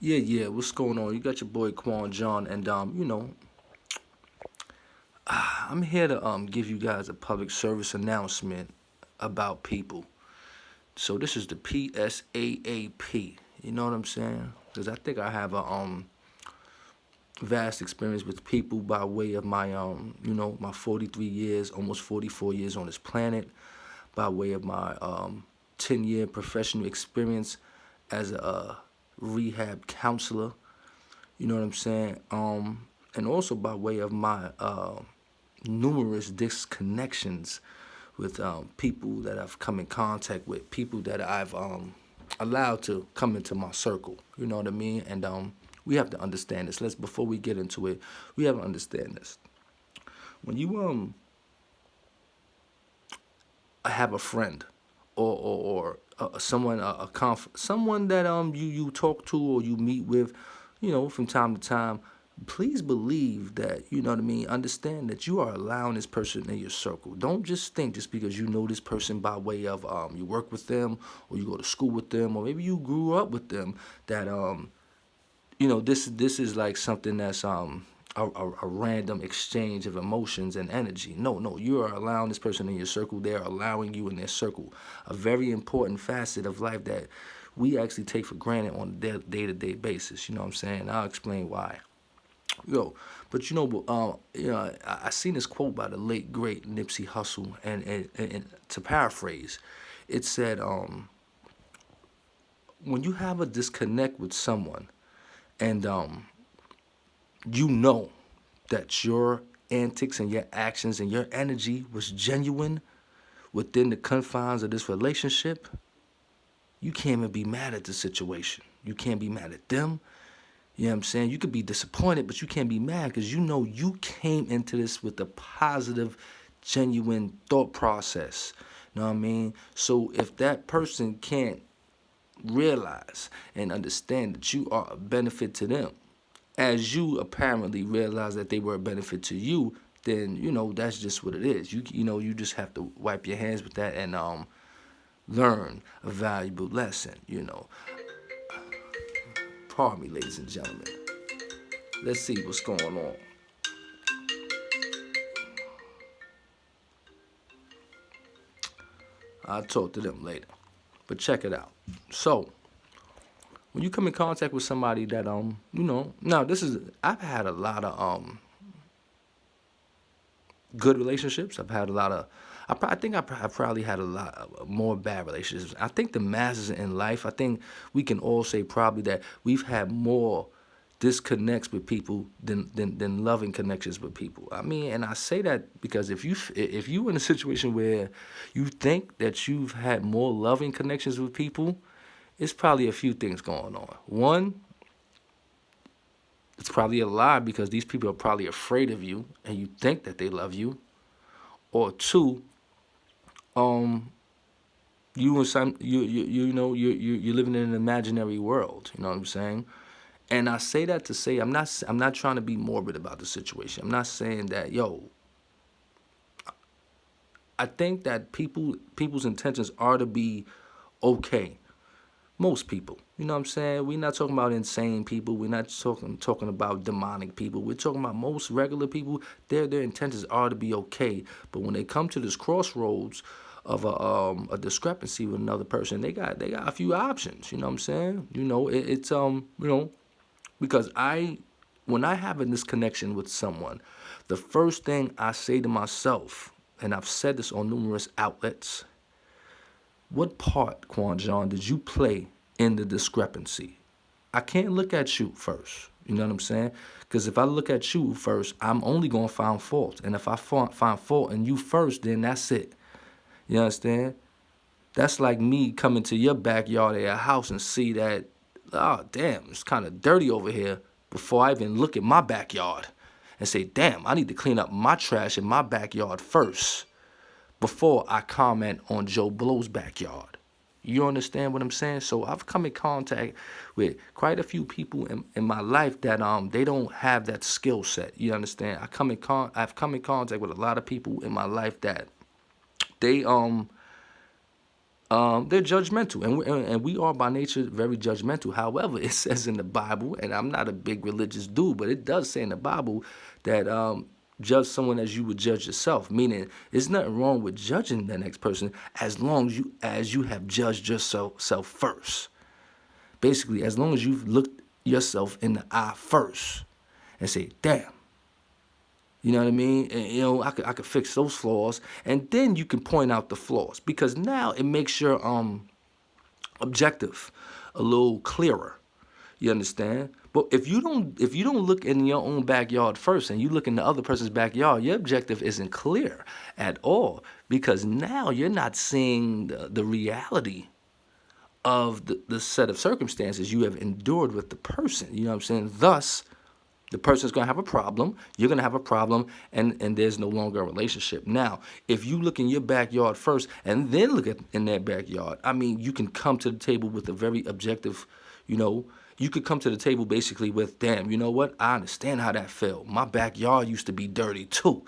Yeah. What's going on? You got your boy Quan John, and I'm here to give you guys a public service announcement about people. So this is the PSAAP. You know what I'm saying? Because I think I have a vast experience with people by way of my my 43 years, almost 44 years on this planet, by way of my 10-year professional experience as a rehab counselor. You know what I'm saying? And also by way of my numerous disconnections with people that I've come in contact with, people that I've allowed to come into my circle. You know what I mean? And we have to understand this. Let's before we get into it, we have to understand this. When you have a friend or someone someone that you talk to or you meet with, from time to time, please believe that, you know what I mean, understand that you are allowing this person in your circle. Don't just think just because you know this person by way of you work with them or you go to school with them or maybe you grew up with them that this is like something that's a random exchange of emotions and energy. No, you are allowing this person in your circle. They're allowing you in their circle. A very important facet of life that we actually take for granted on a day-to-day basis. You know what I'm saying? I'll explain why. Yo, but I seen this quote by the late great Nipsey Hussle, and to paraphrase, it said, when you have a disconnect with someone, and you know that your antics and your actions and your energy was genuine within the confines of this relationship, you can't even be mad at the situation. You can't be mad at them. You know what I'm saying? You could be disappointed, but you can't be mad because you know you came into this with a positive, genuine thought process. You know what I mean? So if that person can't realize and understand that you are a benefit to them, as you apparently realize that they were a benefit to you, then that's just what it is. You just have to wipe your hands with that and learn a valuable lesson. Pardon me, ladies and gentlemen. Let's see what's going on. I'll talk to them later. But check it out. So when you come in contact with somebody that now this is I've had a lot of good relationships. I've had a lot of. I think I probably had a lot more bad relationships. I think the masses in life. I think we can all say probably that we've had more disconnects with people than loving connections with people. I mean, and I say that because if you in a situation where you think that you've had more loving connections with people, it's probably a few things going on. One, it's probably a lie because these people are probably afraid of you and you think that they love you. Or two, um, you and some you know you're living in an imaginary world. You know what I'm saying? And I say that to say I'm not trying to be morbid about the situation. I'm not saying that I think that people's intentions are to be okay. Most people. You know what I'm saying? We're not talking about insane people. We're not talking about demonic people. We're talking about most regular people. Their intentions are to be okay. But when they come to this crossroads of a discrepancy with another person, they got a few options. You know what I'm saying? It's because when I have this connection with someone, the first thing I say to myself, and I've said this on numerous outlets, what part, Quan John, did you play in the discrepancy? I can't look at you first. You know what I'm saying? Because if I look at you first, I'm only going to find fault. And if I find fault in you first, then that's it. You understand? That's like me coming to your backyard of your house and see that, oh, damn, it's kind of dirty over here before I even look at my backyard and say, damn, I need to clean up my trash in my backyard first before I comment on Joe Blow's backyard. You understand what I'm saying? So I've come in contact with quite a few people in my life that they don't have that skill set. You understand? I've come in contact with a lot of people in my life that they they're judgmental, and we are by nature very judgmental. However, it says in the Bible, and I'm not a big religious dude, but it does say in the Bible that judge someone as you would judge yourself. Meaning, there's nothing wrong with judging the next person as long as you have judged yourself first. Basically, as long as you've looked yourself in the eye first and say, "Damn." You know what I mean? And, I could fix those flaws, and then you can point out the flaws because now it makes your objective a little clearer. You understand? But if you don't look in your own backyard first and you look in the other person's backyard, your objective isn't clear at all because now you're not seeing the reality of the set of circumstances you have endured with the person. You know what I'm saying? Thus, the person's going to have a problem, you're going to have a problem, and there's no longer a relationship. Now, if you look in your backyard first and then look in their backyard, I mean, you can come to the table with a very objective, you could come to the table basically with, damn, you know what? I understand how that felt. My backyard used to be dirty too.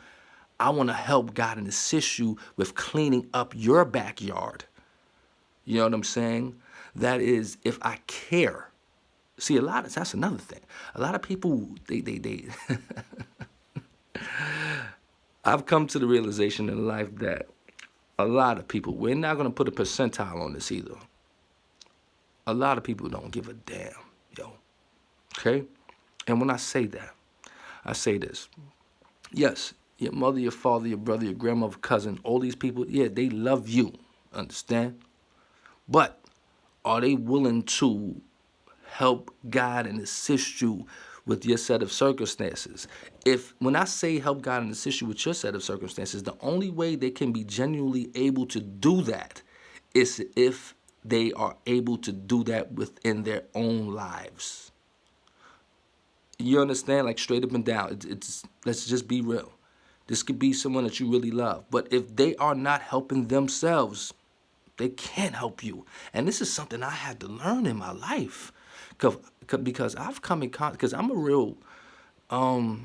I want to help God and assist you with cleaning up your backyard. You know what I'm saying? That is, if I care. See, that's another thing. A lot of people, they I've come to the realization in life that a lot of people, we're not going to put a percentile on this either. A lot of people don't give a damn, yo. Okay? And when I say that, I say this. Yes, your mother, your father, your brother, your grandmother, cousin, all these people, yeah, they love you. Understand? But are they willing to help guide and assist you with your set of circumstances? When I say help guide and assist you with your set of circumstances, the only way they can be genuinely able to do that is if they are able to do that within their own lives. You understand? Like straight up and down. Let's just be real. This could be someone that you really love. But if they are not helping themselves, they can't help you. And this is something I had to learn in my life. Because I've come in contact, because I'm a real, I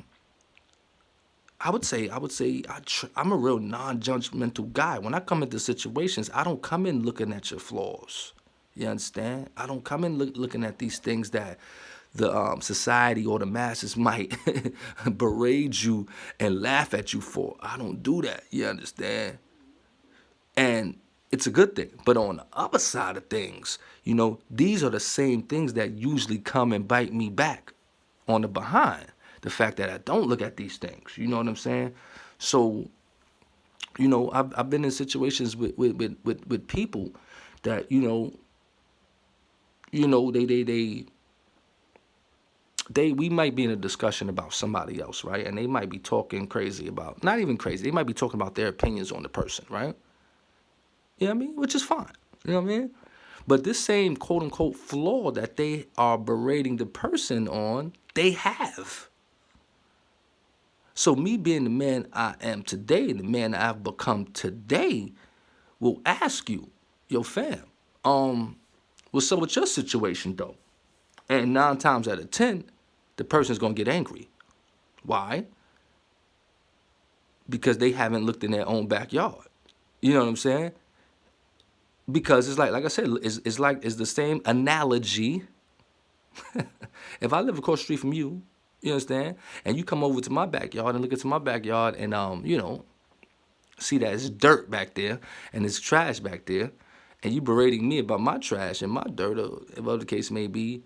would say I'm a real non-judgmental guy. When I come into situations, I don't come in looking at your flaws. You understand? I don't come in looking at these things that the society or the masses might berate you and laugh at you for. I don't do that. You understand? And it's a good thing. But on the other side of things, these are the same things that usually come and bite me back on the behind. The fact that I don't look at these things. You know what I'm saying? So, I've been in situations with people that, we might be in a discussion about somebody else, right? And they might be talking crazy about, not even crazy, they might be talking about their opinions on the person, right? You know what I mean? Which is fine. You know what I mean? But this same quote-unquote flaw that they are berating the person on, they have. So me being the man I am today, the man I've become today, will ask you, yo fam, what's up with your situation though? And 9 times out of 10, the person's going to get angry. Why? Because they haven't looked in their own backyard. You know what I'm saying? Because it's like I said, it's the same analogy. If I live across the street from you, you understand? And you come over to my backyard and look into my backyard and, see that it's dirt back there and it's trash back there. And you berating me about my trash and my dirt, or whatever the case may be.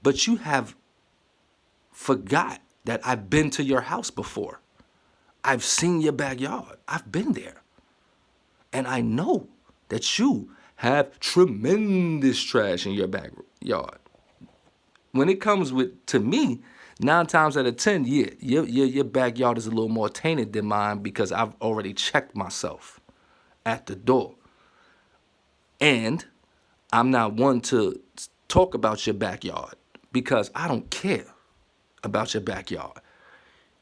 But you have forgot that I've been to your house before. I've seen your backyard. I've been there. And I know that you have tremendous trash in your backyard. When it comes to me, 9 times out of 10, yeah, your backyard is a little more tainted than mine because I've already checked myself at the door. And I'm not one to talk about your backyard because I don't care about your backyard.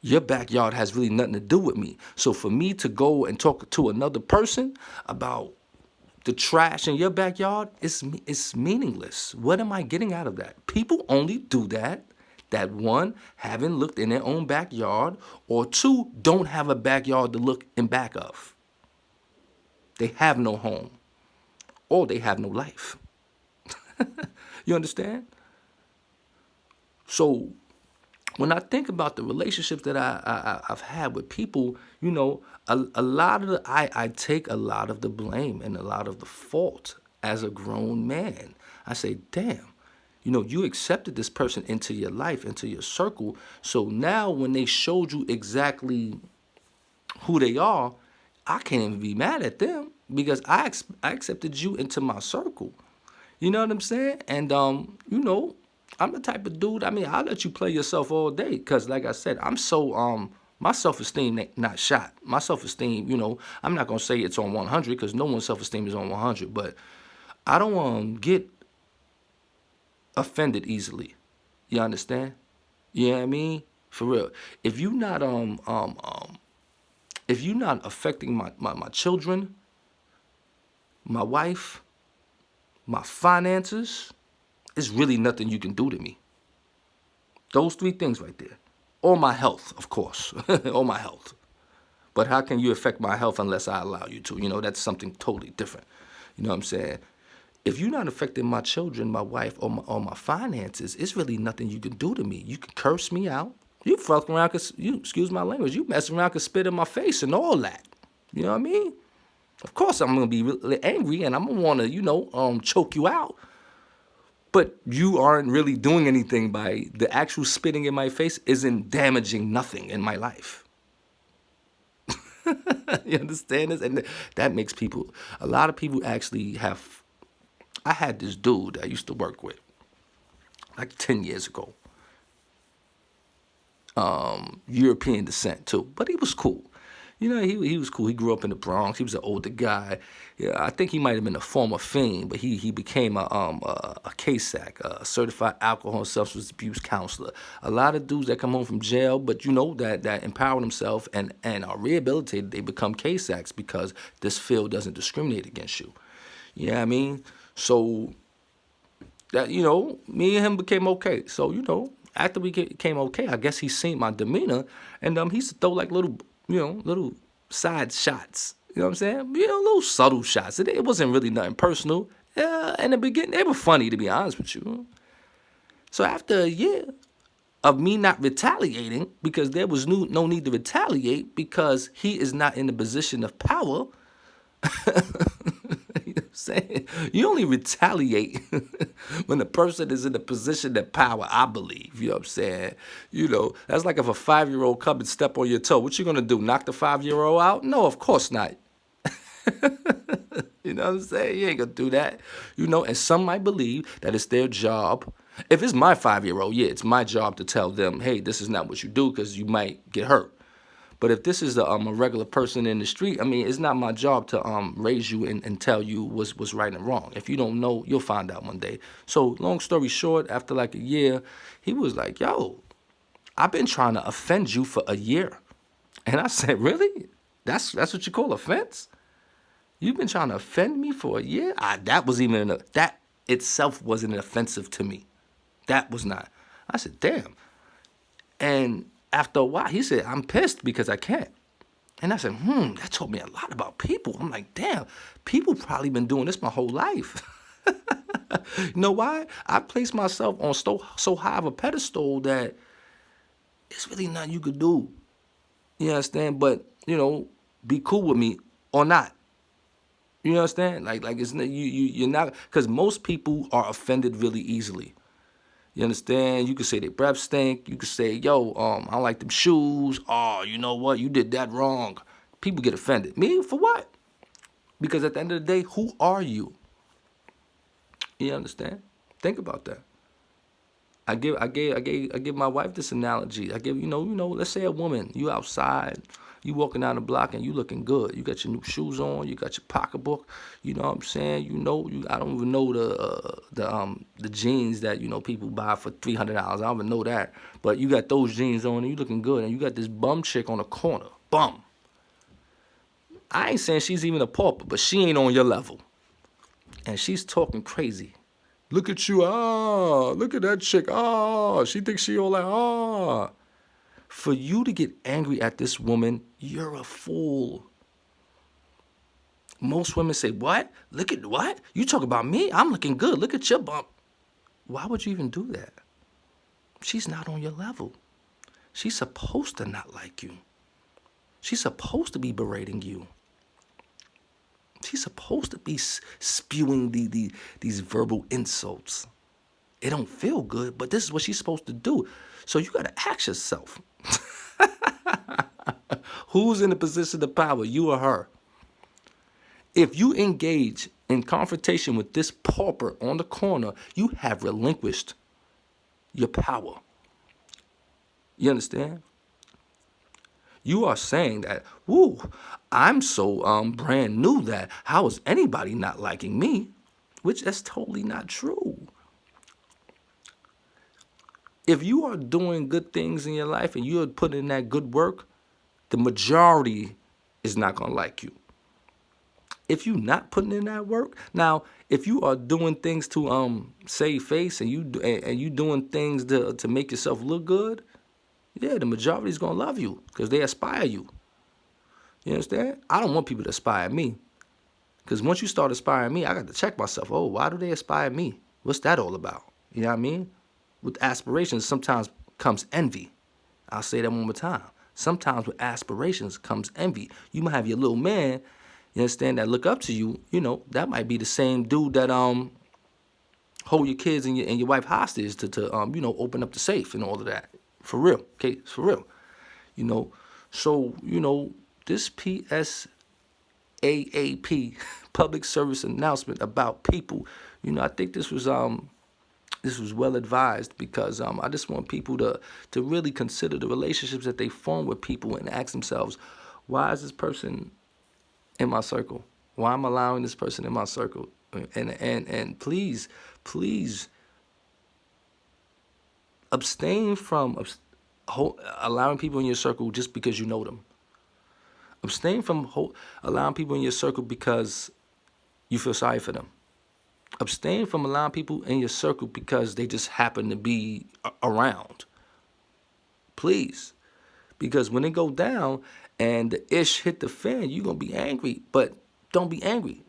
Your backyard has really nothing to do with me. So for me to go and talk to another person about the trash in your backyard, it's meaningless. What am I getting out of that? People only do that 1, haven't looked in their own backyard, or 2, don't have a backyard to look in back of. They have no home. or they have no life. You understand? So when I think about the relationships that I've had with people, a lot of I take a lot of the blame and a lot of the fault as a grown man. I say, damn, you accepted this person into your life, into your circle. So now when they showed you exactly who they are, I can't even be mad at them because I accepted you into my circle. You know what I'm saying? And I'm the type of dude. I mean, I'll let you play yourself all day because, like I said, I'm so my self-esteem ain't not shot. My self-esteem, I'm not gonna say it's on 100 because no one's self-esteem is on 100. But I don't get offended easily. You understand? You know what I mean? For real. If you not if you're not affecting my children, my wife, my finances, it's really nothing you can do to me. Those three things right there. Or my health, of course. Or my health. But how can you affect my health unless I allow you to? That's something totally different. You know what I'm saying? If you're not affecting my children, my wife, or my finances, it's really nothing you can do to me. You can curse me out. You fuck around, you excuse my language. You mess around, can spit in my face and all that. You know what I mean? Of course, I'm gonna be really angry and I'm gonna want to, choke you out. But you aren't really doing anything by the actual spitting in my face isn't damaging nothing in my life. You understand this? And that makes a lot of people actually have. I had this dude I used to work with like 10 years ago. European descent too, but he was cool. He was cool. He grew up in the Bronx. He was an older guy. Yeah, I think he might have been a former fiend, but he became a KSAC, a certified alcohol and substance abuse counselor. A lot of dudes that come home from jail, but that empower themselves and are rehabilitated, they become KSACs because this field doesn't discriminate against you. You know what I mean? So that me and him became okay. So after we became okay, I guess he seen my demeanor, and he used to throw like little side shots. You know what I'm saying? Little subtle shots. It wasn't really nothing personal. In the beginning, they were funny, to be honest with you. So after a year of me not retaliating, because there was no need to retaliate because he is not in the position of power. You know what I'm saying? You only retaliate when the person is in a position of power, I believe. You know what I'm saying? That's like if a 5-year-old come and step on your toe. What you gonna do? Knock the 5-year-old out? No, of course not. You know what I'm saying? You ain't gonna do that. And some might believe that it's their job. If it's my 5-year-old, yeah, it's my job to tell them, hey, this is not what you do because you might get hurt. But if this is a regular person in the street, I mean, it's not my job to raise you and tell you what's right and wrong. If you don't know, you'll find out one day. So long story short, after like a year, he was like, yo, I've been trying to offend you for a year. And I said, really? That's what you call offense? You've been trying to offend me for a year? That itself wasn't offensive to me. That was not. I said, damn. And after a while, he said, I'm pissed because I can't. And I said, that told me a lot about people. I'm like, damn, people probably been doing this my whole life. You know why? I placed myself on so high of a pedestal that it's really nothing you could do. You understand? But, be cool with me or not. You understand? Like it's you're not, because most people are offended really easily. You understand? You could say their breath stink. You could say, yo, I don't like them shoes. Oh, you know what? You did that wrong. People get offended. Me? For what? Because at the end of the day, who are you? You understand? Think about that. I give my wife this analogy. I give, let's say a woman, you outside, you walking down the block and you looking good. You got your new shoes on, you got your pocketbook. You know what I'm saying? I don't even know the jeans that people buy for $300. I don't even know that. But you got those jeans on and you looking good, and you got this bum chick on the corner. Bum. I ain't saying she's even a pauper, but she ain't on your level. And she's talking crazy. Look at you, look at that chick, she thinks she all that, For you to get angry at this woman, you're a fool. Most women say, what? Look at what? You talk about me? I'm looking good. Look at your bump. Why would you even do that? She's not on your level. She's supposed to not like you. She's supposed to be berating you. She's supposed to be spewing these verbal insults. It don't feel good, but this is what she's supposed to do. So you got to ask yourself, who's in the position of power, you or her? If you engage in confrontation with this pauper on the corner, you have relinquished your power. You understand? You are saying that, woo, I'm so brand new that how is anybody not liking me? Which that's totally not true. If you are doing good things in your life and you're putting in that good work, the majority is not going to like you. If you're not putting in that work, now, if you are doing things to save face and you doing things to make yourself look good, yeah, the majority is going to love you because they aspire you. You understand? I don't want people to aspire me because once you start aspiring me, I got to check myself. Oh, why do they aspire me? What's that all about? You know what I mean? With aspirations, sometimes comes envy. I'll say that one more time. Sometimes with aspirations comes envy. You might have your little man, you understand, that look up to you. You know, that might be the same dude that hold your kids and your wife hostage to open up the safe and all of that. For real, okay, it's for real. You know, so this PSAAP, public service announcement about people. I think this was well advised because I just want people to really consider the relationships that they form with people and ask themselves, why is this person in my circle? Why am I allowing this person in my circle? And please abstain from allowing people in your circle just because you know them. Abstain from allowing people in your circle because you feel sorry for them. Abstain from allowing people in your circle because they just happen to be around. Please. Because when it go down and the ish hit the fan, you're going to be angry. But don't be angry.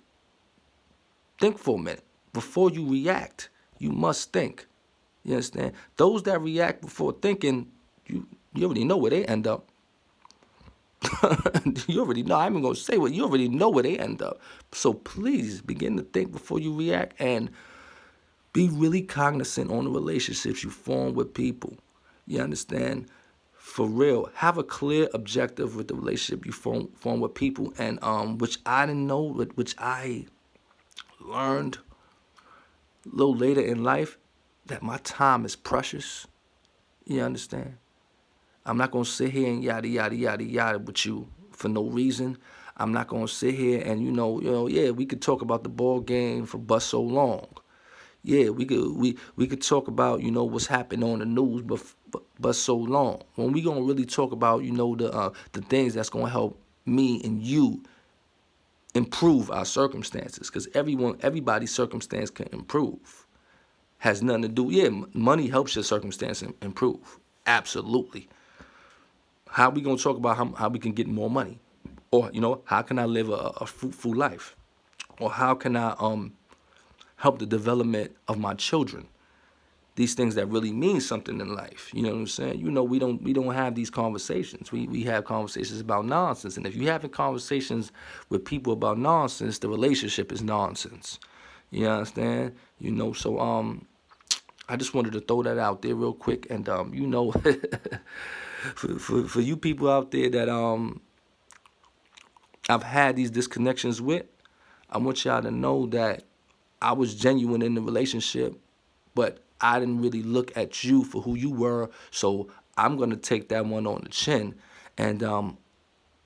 Think for a minute. Before you react, you must think. You understand? Those that react before thinking, you already know where they end up. You already know. I'm even going to say what you already know where they end up. So please begin to think before you react and be really cognizant on the relationships you form with people. You understand? For real. Have a clear objective with the relationship you form with people. And which I didn't know, which I learned a little later in life, that my time is precious. You understand? I'm not going to sit here and yada, yada, yada, yada with you for no reason. I'm not going to sit here and, yeah, we could talk about the ball game for but so long. Yeah, we could talk about, what's happening on the news but so long. When we going to really talk about, the things that's going to help me and you improve our circumstances, because everybody's circumstance can improve. Has nothing to do, yeah, money helps your circumstance improve. Absolutely. How we going to talk about how we can get more money? Or, how can I live a fruitful life? Or how can I help the development of my children? These things that really mean something in life. You know what I'm saying? We don't have these conversations. We have conversations about nonsense. And if you're having conversations with people about nonsense, the relationship is nonsense. You understand? So I just wanted to throw that out there real quick. And for you people out there that I've had these disconnections with, I want y'all to know that I was genuine in the relationship, but I didn't really look at you for who you were. So I'm going to take that one on the chin. And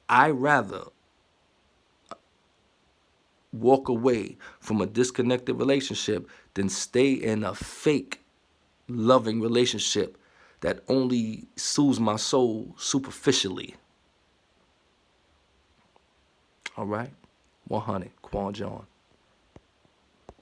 I rather walk away from a disconnected relationship than stay in a fake loving relationship that only soothes my soul superficially. All right? 100, Quan John.